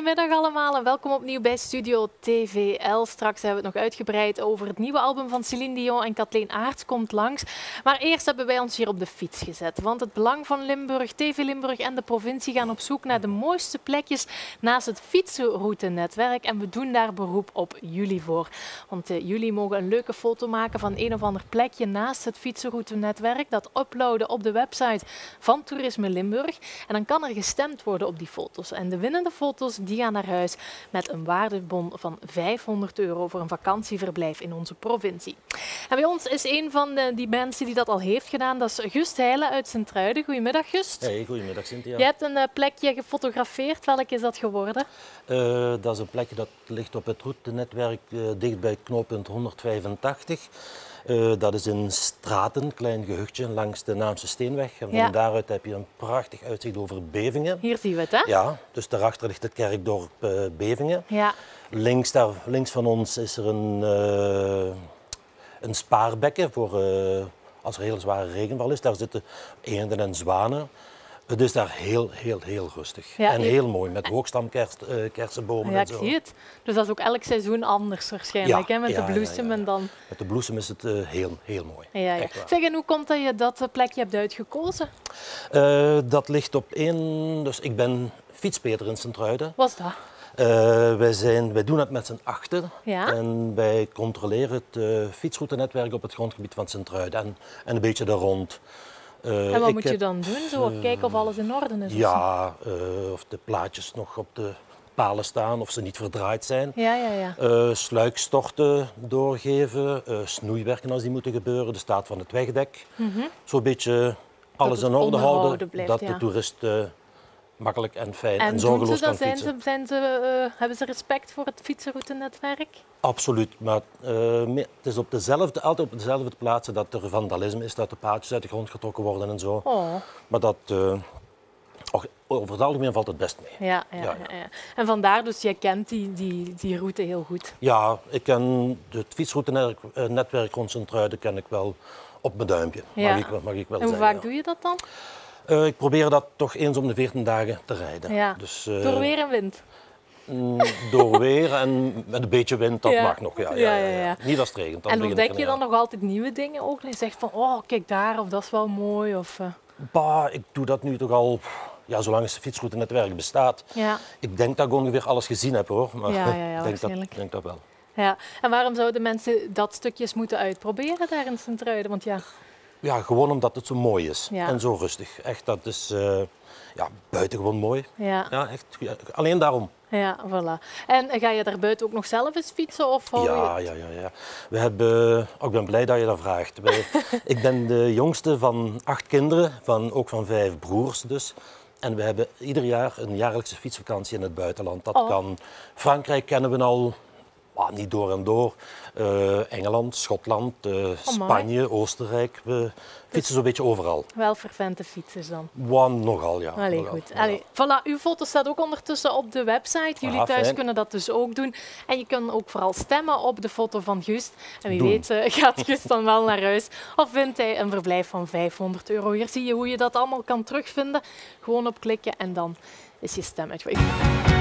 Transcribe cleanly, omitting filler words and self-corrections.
Goedemiddag allemaal en welkom opnieuw bij Studio TVL. Straks hebben we het nog uitgebreid over het nieuwe album van Céline Dion en Kathleen Aerts komt langs. Maar eerst hebben wij ons hier op de fiets gezet. Want het Belang van Limburg, TV Limburg en de provincie gaan op zoek naar de mooiste plekjes naast het fietsroutenetwerk. En we doen daar beroep op jullie voor. Want jullie mogen een leuke foto maken van een of ander plekje naast het fietsroutenetwerk. Dat uploaden op de website van Toerisme Limburg. En dan kan er gestemd worden op die foto's. En de winnende foto's die gaan naar huis met een waardebon van €500 voor een vakantieverblijf in onze provincie. En bij ons is een van die mensen die dat al heeft gedaan. Dat is Gust Heijlen uit Sint-Truiden. Goedemiddag, Gust. Hey, goedemiddag, Cynthia. Je hebt een plekje gefotografeerd. Welk is dat geworden? Dat is een plekje dat ligt op het routenetwerk dicht bij knooppunt 185. Dat is in Straten, een klein gehuchtje langs de Naamse Steenweg. En van daaruit heb je een prachtig uitzicht over Bevingen. Hier zien we het, hè? Ja, dus daarachter ligt het kerkdorp Bevingen. Ja. Links van ons is er een spaarbekken voor als er heel zware regenval is. Daar zitten eenden en zwanen. Het is daar heel rustig. Ja, en heel mooi, met hoogstammkersenbomen en zo. Ja, ik zie het. Dus dat is ook elk seizoen anders waarschijnlijk, hè? Met de bloesem en dan... Met de bloesem is het heel mooi. Ja. Zeg, en hoe komt dat je dat plekje hebt uitgekozen? Dat ligt op dus ik ben fietspeter in Sint-Truiden. Wat is dat? Wij doen het met z'n achten en wij controleren het fietsroutenetwerk op het grondgebied van Sint-Truiden en een beetje daar rond. En wat moet je dan doen? Zo kijken of alles in orde is? Ja, of de plaatjes nog op de palen staan, of ze niet verdraaid zijn. Sluikstorten doorgeven, snoeiwerken als die moeten gebeuren, de staat van het wegdek. Zo'n beetje alles in orde houden, blijft, dat de toerist makkelijk en fijn en zorgeloos kan fietsen. Hebben ze respect voor het fietsenroutenetwerk? Absoluut, maar het is altijd op dezelfde plaatsen dat er vandalisme is, dat de paadjes uit de grond getrokken worden en zo. Oh. Maar dat, over het algemeen valt het best mee. Ja. En vandaar dus, jij kent die route heel goed? Ja, ik ken het fietsroutenetwerk rond Sint-Truiden ken ik wel op mijn duimpje, mag ik wel zeggen. En hoe vaak doe je dat dan? Ik probeer dat toch eens om de 14 dagen te rijden. Ja. Dus, door weer en wind? Door weer en met een beetje wind, dat mag nog. Ja. Niet als het regent. En ontdek je dan nog altijd nieuwe dingen ook? Je zegt van, oh, kijk daar, of dat is wel mooi. Of, ik doe dat nu toch al, zolang het fietsroutenetwerk bestaat. Ja. Ik denk dat ik ongeveer alles gezien heb, hoor. Maar ik denk dat wel. Ja. En waarom zouden mensen dat stukjes moeten uitproberen daar in Sint-Truiden? Want ja, gewoon omdat het zo mooi is en zo rustig. Echt, dat is buitengewoon mooi. Ja, echt, alleen daarom. Ja, voilà. En ga je daar buiten ook nog zelf eens fietsen? Of ja. We hebben, ik ben blij dat je dat vraagt. Ik ben de jongste van 8 kinderen, ook van 5 broers dus. En we hebben ieder jaar een jaarlijkse fietsvakantie in het buitenland. Dat kan, Frankrijk kennen we al, niet door en door. Engeland, Schotland, Spanje, Oostenrijk. We fietsen zo'n beetje overal. Wel fervente fietsers dan? Nogal, ja. Allee, goed. Allee, voilà, uw foto staat ook ondertussen op de website. Jullie thuis kunnen dat dus ook doen. En je kunt ook vooral stemmen op de foto van Gust. En wie weet gaat Gust dan wel naar huis. Of vindt hij een verblijf van €500. Hier zie je hoe je dat allemaal kan terugvinden. Gewoon op klikken en dan is je stem uitgevoerd.